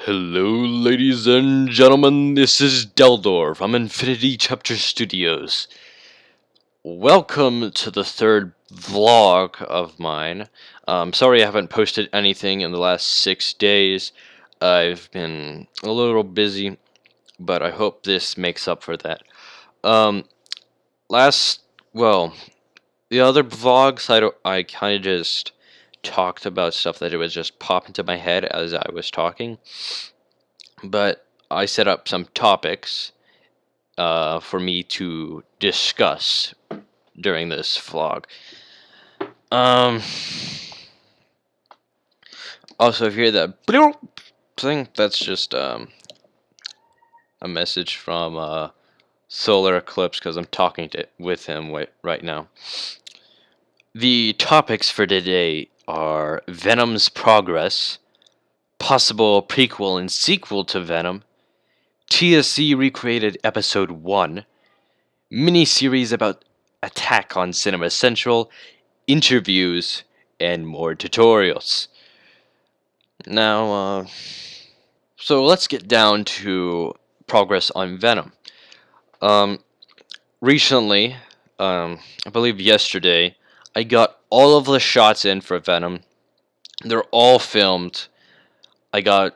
Hello, ladies and gentlemen, this is Deldor from Infinity Chapter Studios. Welcome to the third vlog of mine. Sorry I haven't posted anything in the last 6 days. I've been a little busy, but I hope this makes up for that. Um, last, well, the other vlogs, I kind of just talked about stuff that it was just pop into my head as I was talking. But I set up some topics for me to discuss during this vlog. Um, Also, if you hear that bloop thing, that's just a message from Solar Eclipse because I'm talking with him right now. The topics for today are Venom's progress, possible prequel and sequel to Venom, TSC recreated episode 1, mini-series about Attack on Cinema Central, interviews, and more tutorials. Now, so let's get down to progress on Venom. Recently, I believe yesterday, I got all of the shots in for Venom. They're all filmed. I got,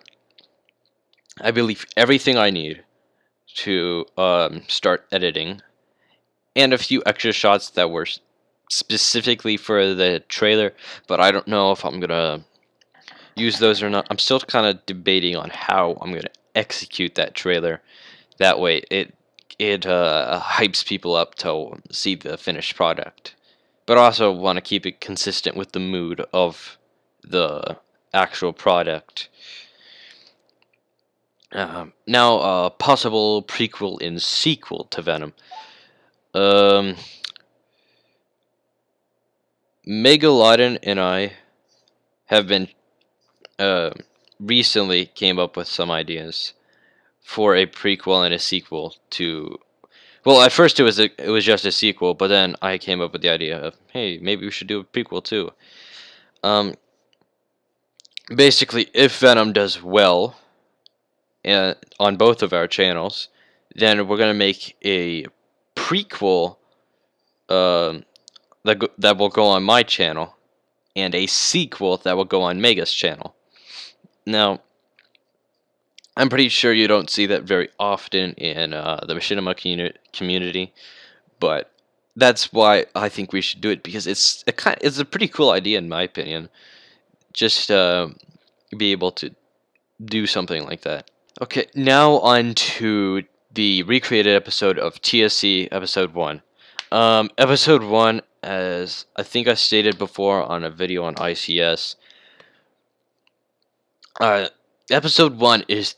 I believe, everything I need to start editing, and a few extra shots that were specifically for the trailer, but I don't know if I'm gonna use those or not. I'm still kind of debating on how I'm gonna execute that trailer. That way, it hypes people up to see the finished product, but also want to keep it consistent with the mood of the actual product. Now, possible prequel and sequel to Venom. Megalodon and I have been recently came up with some ideas for a prequel and a sequel to. Well, at first it was just a sequel, but then I came up with the idea of, hey, maybe we should do a prequel too. Basically, if Venom does well, on both of our channels, then we're gonna make a prequel that will go on my channel, and a sequel that will go on Mega's channel. Now, I'm pretty sure you don't see that very often in the machinima community, but that's why I think we should do it, because it's a pretty cool idea in my opinion. Just be able to do something like that. Okay, now on to the recreated episode of TSC episode 1. Episode 1, as I think I stated before on a video on ICS, episode 1 is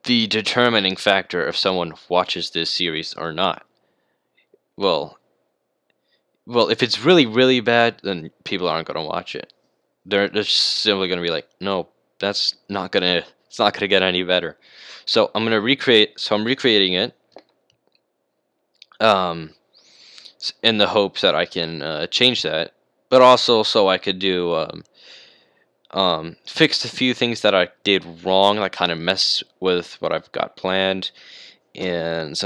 the determining factor if someone watches this series or not. Well, if it's really, really bad, then people aren't going to watch it. They're just simply going to be like, no, it's not going to get any better. So I'm recreating it in the hopes that I can change that, but also so I could do fix a few things that I did wrong that kind of mess with what I've got planned, and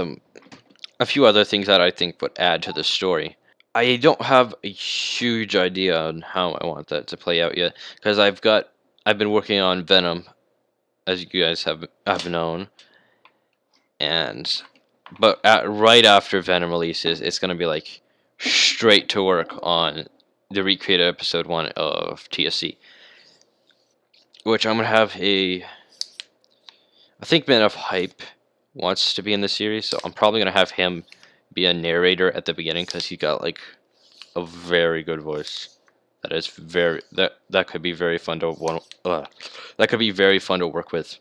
a few other things that I think would add to the story. I don't have a huge idea on how I want that to play out yet, because I've been working on Venom, as you guys have known, but right after Venom releases, it's gonna be like straight to work on the recreated episode 1 of TSC, which I'm gonna have I think Man of Hype wants to be in the series, so I'm probably gonna have him be a narrator at the beginning, because he got like a very good voice. That is that could be very fun to that could be very fun to work with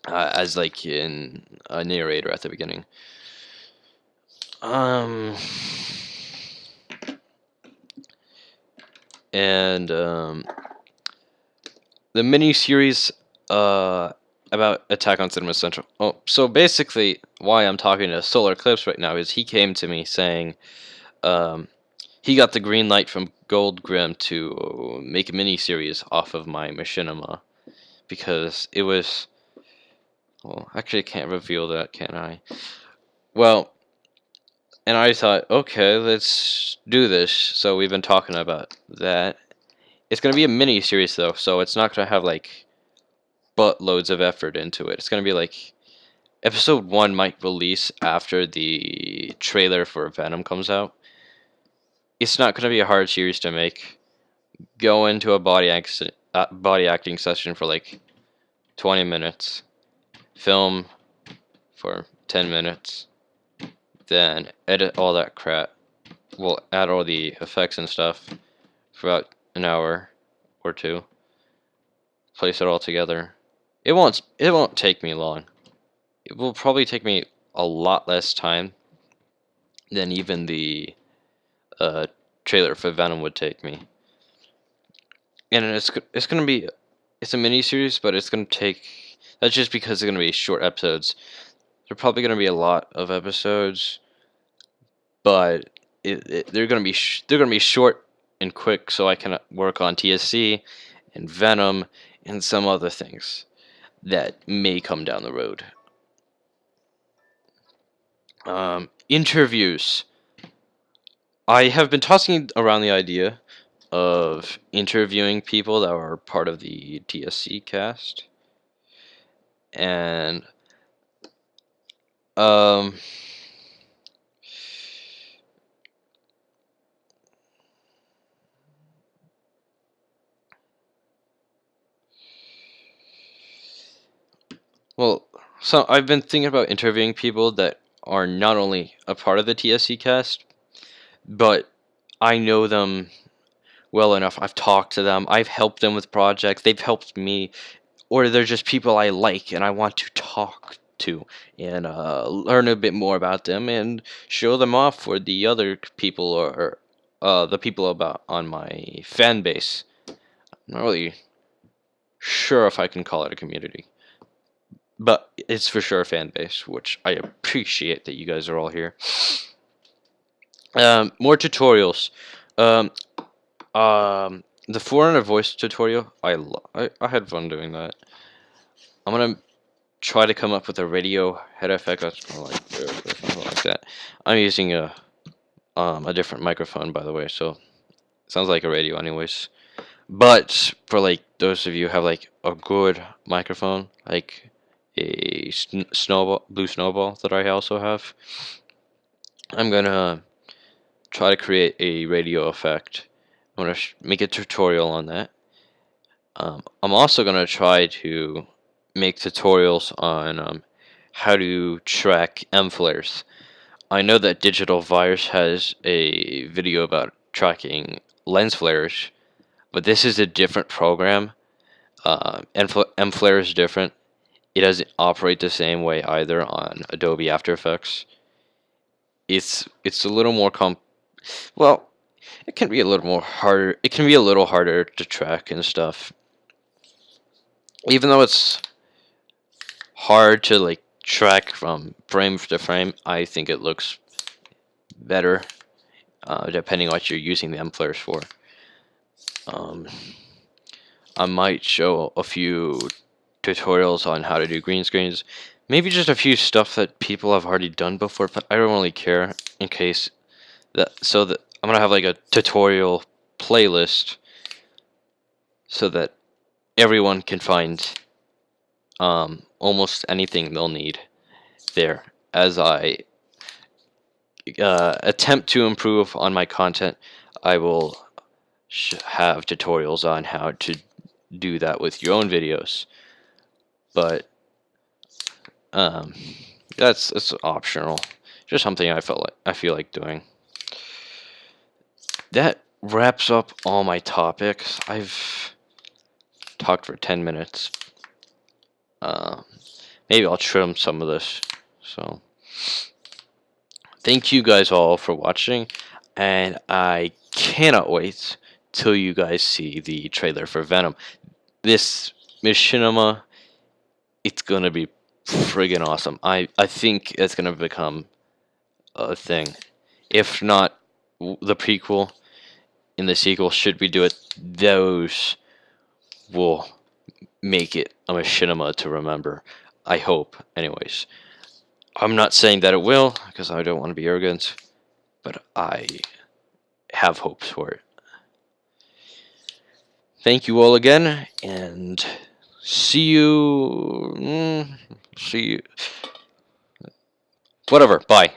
as like in a narrator at the beginning. And the mini series about Attack on Cinema Central. Oh, so basically, why I'm talking to Solar Eclipse right now is he came to me saying he got the green light from Gold Grim to make a mini series off of my machinima because it was. Well, actually, I can't reveal that, can I? Well, and I thought, okay, let's do this. So we've been talking about that. It's gonna be a mini series though, so it's not gonna have like buttloads of effort into it. It's gonna be like episode 1 might release after the trailer for Venom comes out. It's not gonna be a hard series to make. Go into a body acting session for like 20 minutes. Film for 10 minutes. Then edit all that crap. We'll add all the effects and stuff for about an hour or two. Place it all together. It won't take me long. It will probably take me a lot less time than even the uh, trailer for Venom would take me. And it's gonna be it's a mini series, but it's gonna take. That's just because it's gonna be short episodes. They're probably gonna be a lot of episodes, but they're gonna be they're gonna be short and quick, so I can work on TSC and Venom and some other things that may come down the road. Interviews. I have been tossing around the idea of interviewing people that are part of the TSC cast, and um, well, so I've been thinking about interviewing people that are not only a part of the TSC cast, but I know them well enough. I've talked to them. I've helped them with projects. They've helped me, or they're just people I like and I want to talk to and learn a bit more about them and show them off for the other people or the people about on my fan base. I'm not really sure if I can call it a community, but it's for sure a fan base, which I appreciate that you guys are all here. More tutorials. Um, the 400 voice tutorial, I had fun doing that. I'm gonna try to come up with a radio head effect that's more like this or something like that. I'm using a different microphone, by the way, so it sounds like a radio anyways. But for like those of you who have like a good microphone, like a blue snowball that I also have, I'm gonna try to create a radio effect. I'm gonna make a tutorial on that. I'm also gonna try to make tutorials on how to track M flares. I know that Digital Virus has a video about tracking lens flares, but this is a different program. M flare is different. It doesn't operate the same way either on Adobe After Effects. It's a little more well, it can be a little more harder. It can be a little harder to track and stuff. Even though it's hard to like track from frame to frame, I think it looks better depending on what you're using the M flares for. I might show a few tutorials on how to do green screens. Maybe just a few stuff that people have already done before, but I don't really care in case that. So that I'm gonna have like a tutorial playlist so that everyone can find almost anything they'll need there as I attempt to improve on my content. I will have tutorials on how to do that with your own videos, but that's optional. Just something I feel like doing. That wraps up all my topics. I've talked for 10 minutes. Maybe I'll trim some of this. So, thank you guys all for watching, and I cannot wait till you guys see the trailer for Venom. This Machinima, it's gonna be friggin' awesome. I think it's gonna become a thing. If not the prequel, in the sequel, should we do it, those will make it a machinima to remember. I hope, anyways. I'm not saying that it will, because I don't want to be arrogant, but I have hopes for it. Thank you all again, and see you. See you. Whatever. Bye.